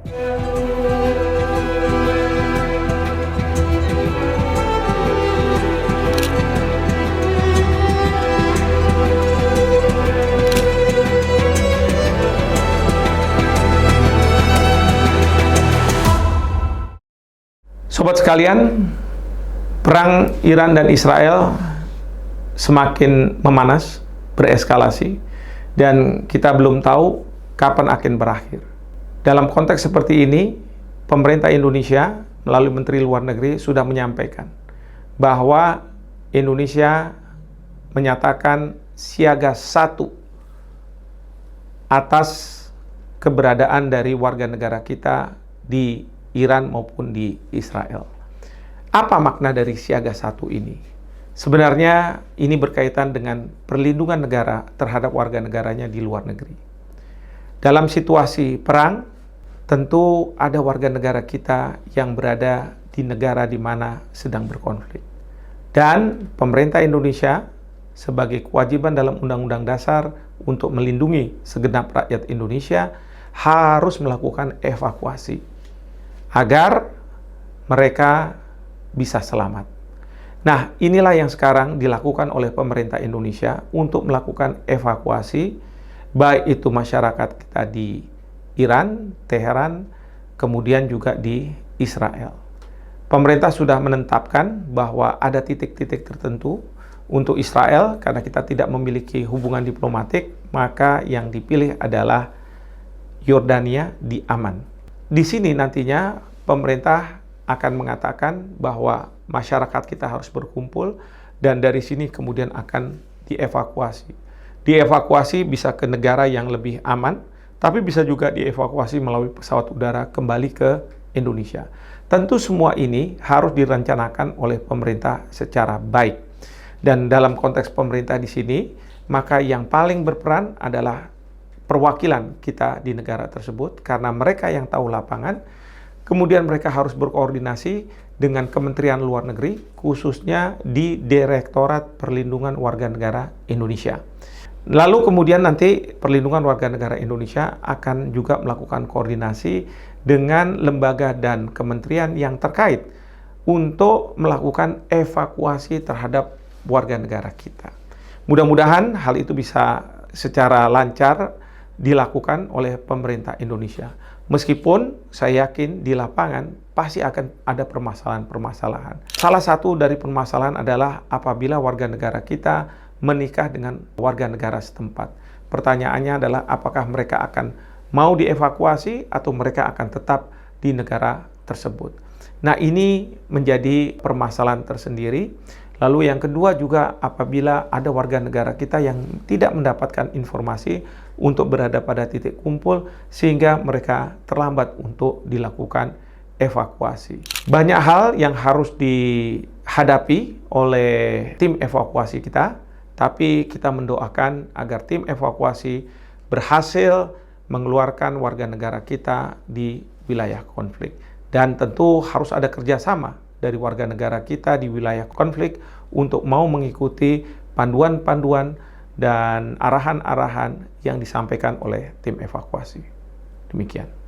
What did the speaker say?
Sobat sekalian, perang Iran dan Israel semakin memanas, bereskalasi, dan kita belum tahu kapan akan berakhir. Dalam konteks seperti ini, pemerintah Indonesia melalui Menteri Luar Negeri sudah menyampaikan bahwa Indonesia menyatakan siaga 1 atas keberadaan dari warga negara kita di Iran maupun di Israel. Apa makna dari siaga 1 ini? Sebenarnya ini berkaitan dengan perlindungan negara terhadap warga negaranya di luar negeri. Dalam situasi perang, tentu ada warga negara kita yang berada di negara di mana sedang berkonflik. Dan pemerintah Indonesia sebagai kewajiban dalam Undang-Undang Dasar untuk melindungi segenap rakyat Indonesia harus melakukan evakuasi agar mereka bisa selamat. Nah, inilah yang sekarang dilakukan oleh pemerintah Indonesia untuk melakukan evakuasi, baik itu masyarakat kita di Iran, Teheran, kemudian juga di Israel. Pemerintah sudah menetapkan bahwa ada titik-titik tertentu untuk Israel, karena kita tidak memiliki hubungan diplomatik, maka yang dipilih adalah Yordania di Aman. Di sini nantinya pemerintah akan mengatakan bahwa masyarakat kita harus berkumpul dan dari sini kemudian akan dievakuasi. Dievakuasi bisa ke negara yang lebih aman, tapi bisa juga dievakuasi melalui pesawat udara kembali ke Indonesia. Tentu semua ini harus direncanakan oleh pemerintah secara baik. Dan dalam konteks pemerintah di sini, maka yang paling berperan adalah perwakilan kita di negara tersebut, karena mereka yang tahu lapangan. Kemudian mereka harus berkoordinasi dengan Kementerian Luar Negeri, khususnya di Direktorat Perlindungan Warga Negara Indonesia. Lalu kemudian nanti Perlindungan Warga Negara Indonesia akan juga melakukan koordinasi dengan lembaga dan kementerian yang terkait untuk melakukan evakuasi terhadap warga negara kita. Mudah-mudahan hal itu bisa secara lancar dilakukan oleh pemerintah Indonesia. Meskipun saya yakin di lapangan pasti akan ada permasalahan-permasalahan. Salah satu dari permasalahan adalah apabila warga negara kita menikah dengan warga negara setempat. Pertanyaannya adalah apakah mereka akan mau dievakuasi atau mereka akan tetap di negara tersebut. Nah, ini menjadi permasalahan tersendiri. Lalu yang kedua juga apabila ada warga negara kita yang tidak mendapatkan informasi untuk berada pada titik kumpul sehingga mereka terlambat untuk dilakukan evakuasi. Banyak hal yang harus dihadapi oleh tim evakuasi kita, tapi kita mendoakan agar tim evakuasi berhasil mengeluarkan warga negara kita di wilayah konflik. Dan tentu harus ada kerjasama dari warga negara kita di wilayah konflik untuk mau mengikuti panduan-panduan dan arahan-arahan yang disampaikan oleh tim evakuasi. Demikian.